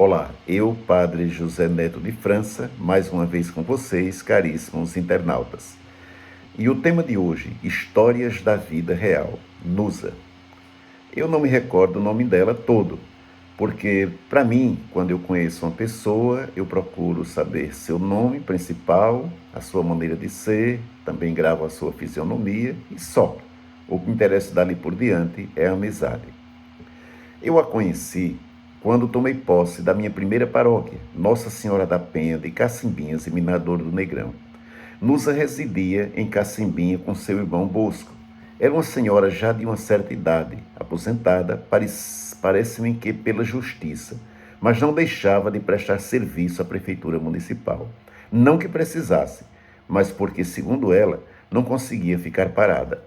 Olá, eu, Padre José Neto de França, mais uma vez com vocês, caríssimos internautas. E o tema de hoje, Histórias da Vida Real, Nusa. Eu não me recordo o nome dela todo, porque, para mim, quando eu conheço uma pessoa, eu procuro saber seu nome principal, a sua maneira de ser, também gravo a sua fisionomia e só. O que me interessa dali por diante é a amizade. Eu a conheci quando tomei posse da minha primeira paróquia, Nossa Senhora da Penha de Cacimbinhas e Minadouro do Negrão. Nusa residia em Cacimbinha com seu irmão Bosco. Era uma senhora já de uma certa idade, aposentada, parece-me que pela justiça, mas não deixava de prestar serviço à prefeitura municipal. Não que precisasse, mas porque, segundo ela, não conseguia ficar parada.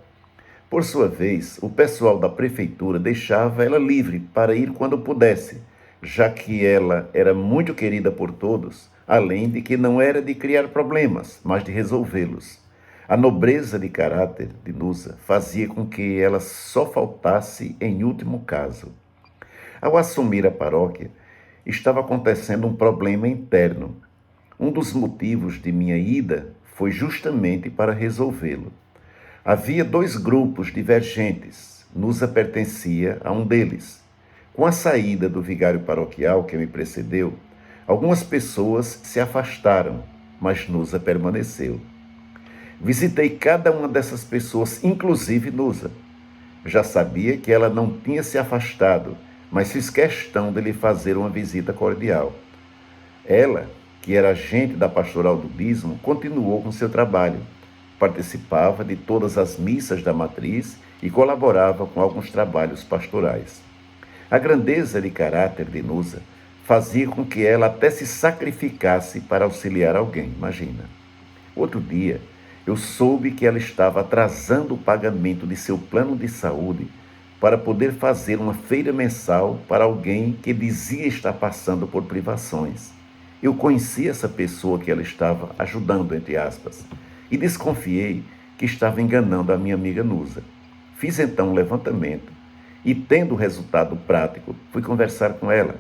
Por sua vez, o pessoal da prefeitura deixava ela livre para ir quando pudesse, já que ela era muito querida por todos, além de que não era de criar problemas, mas de resolvê-los. A nobreza de caráter de Nusa fazia com que ela só faltasse em último caso. Ao assumir a paróquia, estava acontecendo um problema interno. Um dos motivos de minha ida foi justamente para resolvê-lo. Havia dois grupos divergentes. Nusa pertencia a um deles. Com a saída do vigário paroquial que me precedeu, algumas pessoas se afastaram, mas Nusa permaneceu. Visitei cada uma dessas pessoas, inclusive Nusa. Já sabia que ela não tinha se afastado, mas fiz questão de lhe fazer uma visita cordial. Ela, que era agente da Pastoral do Dízimo, continuou com seu trabalho. Participava de todas as missas da matriz e colaborava com alguns trabalhos pastorais. A grandeza de caráter de Nusa fazia com que ela até se sacrificasse para auxiliar alguém, imagina. Outro dia, eu soube que ela estava atrasando o pagamento de seu plano de saúde para poder fazer uma feira mensal para alguém que dizia estar passando por privações. Eu conheci essa pessoa que ela estava ajudando, entre aspas, e desconfiei que estava enganando a minha amiga Nusa. Fiz então um levantamento e, tendo o resultado prático, fui conversar com ela.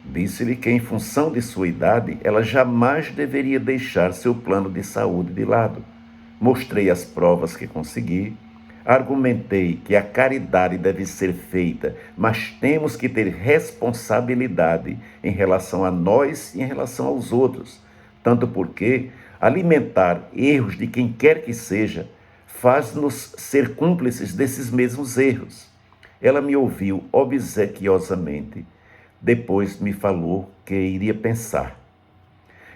Disse-lhe que, em função de sua idade, ela jamais deveria deixar seu plano de saúde de lado. Mostrei as provas que consegui, argumentei que a caridade deve ser feita, mas temos que ter responsabilidade em relação a nós e em relação aos outros, tanto porque alimentar erros de quem quer que seja faz-nos ser cúmplices desses mesmos erros. Ela me ouviu obsequiosamente, depois me falou que iria pensar.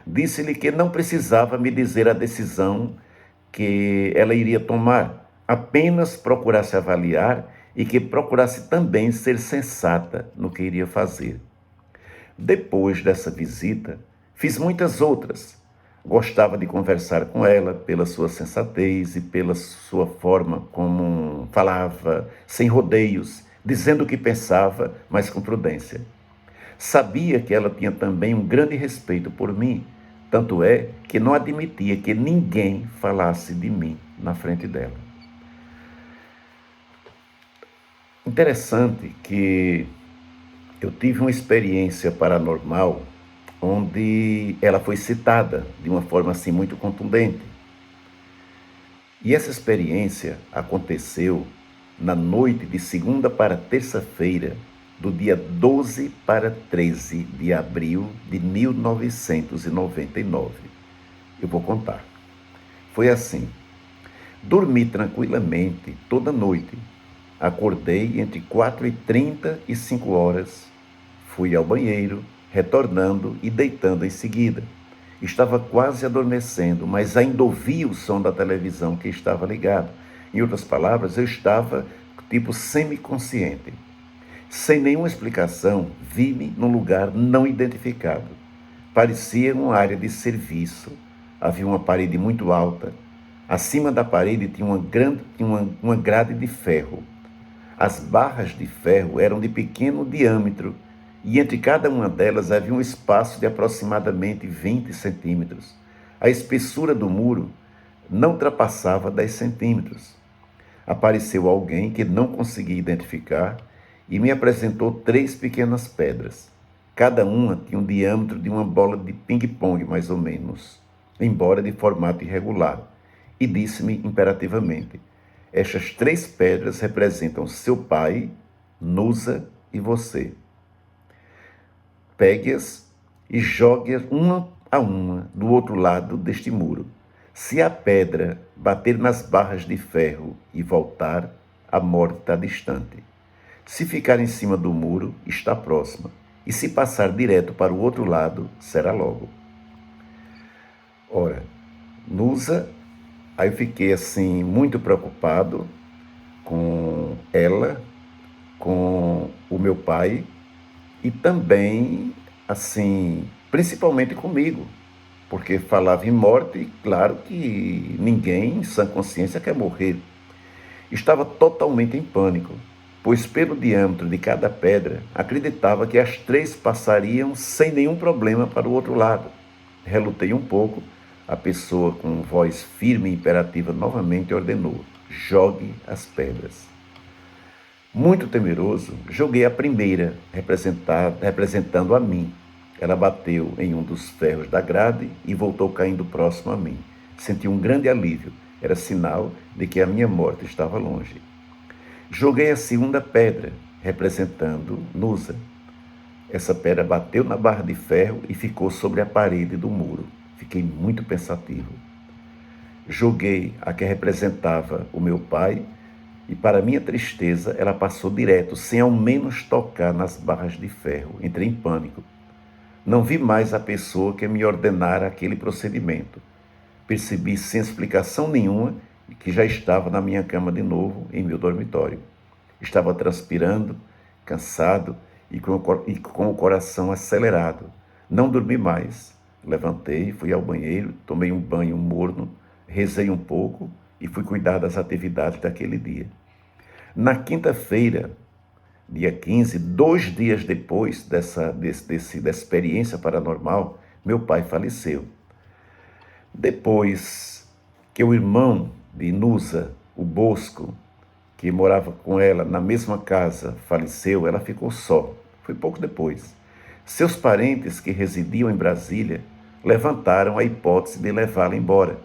Disse-lhe que não precisava me dizer a decisão que ela iria tomar, apenas procurasse avaliar e que procurasse também ser sensata no que iria fazer. Depois dessa visita, fiz muitas outras. Gostava de conversar com ela pela sua sensatez e pela sua forma como falava, sem rodeios, dizendo o que pensava, mas com prudência. Sabia que ela tinha também um grande respeito por mim, tanto é que não admitia que ninguém falasse de mim na frente dela. Interessante que eu tive uma experiência paranormal onde ela foi citada de uma forma assim muito contundente. E essa experiência aconteceu na noite de segunda para terça-feira, do dia 12 para 13 de abril de 1999. Eu vou contar. Foi assim. Dormi tranquilamente toda noite. Acordei entre 4h30 e 5 horas. Fui ao banheiro, retornando e deitando em seguida. Estava quase adormecendo, mas ainda ouvia o som da televisão que estava ligado. Em outras palavras, eu estava tipo semiconsciente. Sem nenhuma explicação, vi-me num lugar não identificado. Parecia uma área de serviço. Havia uma parede muito alta. Acima da parede tinha uma grade de ferro. As barras de ferro eram de pequeno diâmetro e entre cada uma delas havia um espaço de aproximadamente 20 centímetros. A espessura do muro não ultrapassava 10 centímetros. Apareceu alguém que não consegui identificar e me apresentou 3 pequenas pedras. Cada uma tinha um diâmetro de uma bola de ping-pong, mais ou menos, embora de formato irregular, e disse-me imperativamente: estas 3 pedras representam seu pai, Nusa e você. Pegue-as e jogue-as uma a uma do outro lado deste muro. Se a pedra bater nas barras de ferro e voltar, a morte está distante. Se ficar em cima do muro, está próxima. E se passar direto para o outro lado, será logo. Ora, Nusa, aí eu fiquei assim muito preocupado com ela, com o meu pai e também, assim, principalmente comigo, porque falava em morte e claro que ninguém em sã consciência quer morrer. Estava totalmente em pânico, pois pelo diâmetro de cada pedra, acreditava que as 3 passariam sem nenhum problema para o outro lado. Relutei um pouco, a pessoa com voz firme e imperativa novamente ordenou: jogue as pedras. Muito temeroso, joguei a primeira, representando a mim. Ela bateu em um dos ferros da grade e voltou caindo próximo a mim. Senti um grande alívio. Era sinal de que a minha morte estava longe. Joguei a segunda pedra, representando Nusa. Essa pedra bateu na barra de ferro e ficou sobre a parede do muro. Fiquei muito pensativo. Joguei a que representava o meu pai e, para minha tristeza, ela passou direto, sem ao menos tocar nas barras de ferro. Entrei em pânico. Não vi mais a pessoa que me ordenara aquele procedimento. Percebi sem explicação nenhuma que já estava na minha cama de novo, em meu dormitório. Estava transpirando, cansado e com o coração acelerado. Não dormi mais. Levantei, fui ao banheiro, tomei um banho morno, rezei um pouco e fui cuidar das atividades daquele dia. Na quinta-feira, dia 15, 2 dias depois dessa experiência paranormal, meu pai faleceu. Depois que o irmão de Nusa, o Bosco, que morava com ela na mesma casa, faleceu, ela ficou só. Foi pouco depois. Seus parentes, que residiam em Brasília, levantaram a hipótese de levá-la embora.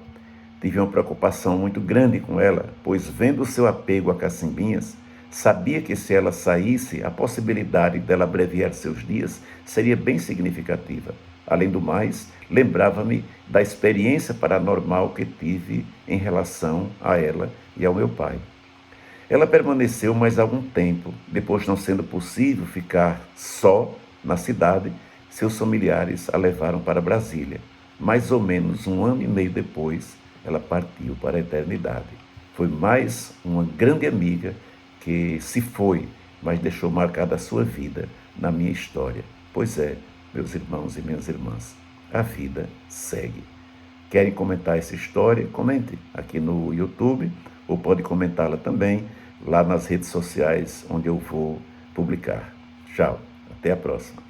Tive uma preocupação muito grande com ela, pois, vendo o seu apego a cacimbinhas, sabia que se ela saísse, a possibilidade dela abreviar seus dias seria bem significativa. Além do mais, lembrava-me da experiência paranormal que tive em relação a ela e ao meu pai. Ela permaneceu mais algum tempo, depois, não sendo possível ficar só na cidade, seus familiares a levaram para Brasília. Mais ou menos 1 ano e meio depois, ela partiu para a eternidade. Foi mais uma grande amiga que se foi, mas deixou marcada a sua vida na minha história. Pois é, meus irmãos e minhas irmãs, a vida segue. Querem comentar essa história? Comente aqui no YouTube, ou pode comentá-la também lá nas redes sociais onde eu vou publicar. Tchau, até a próxima.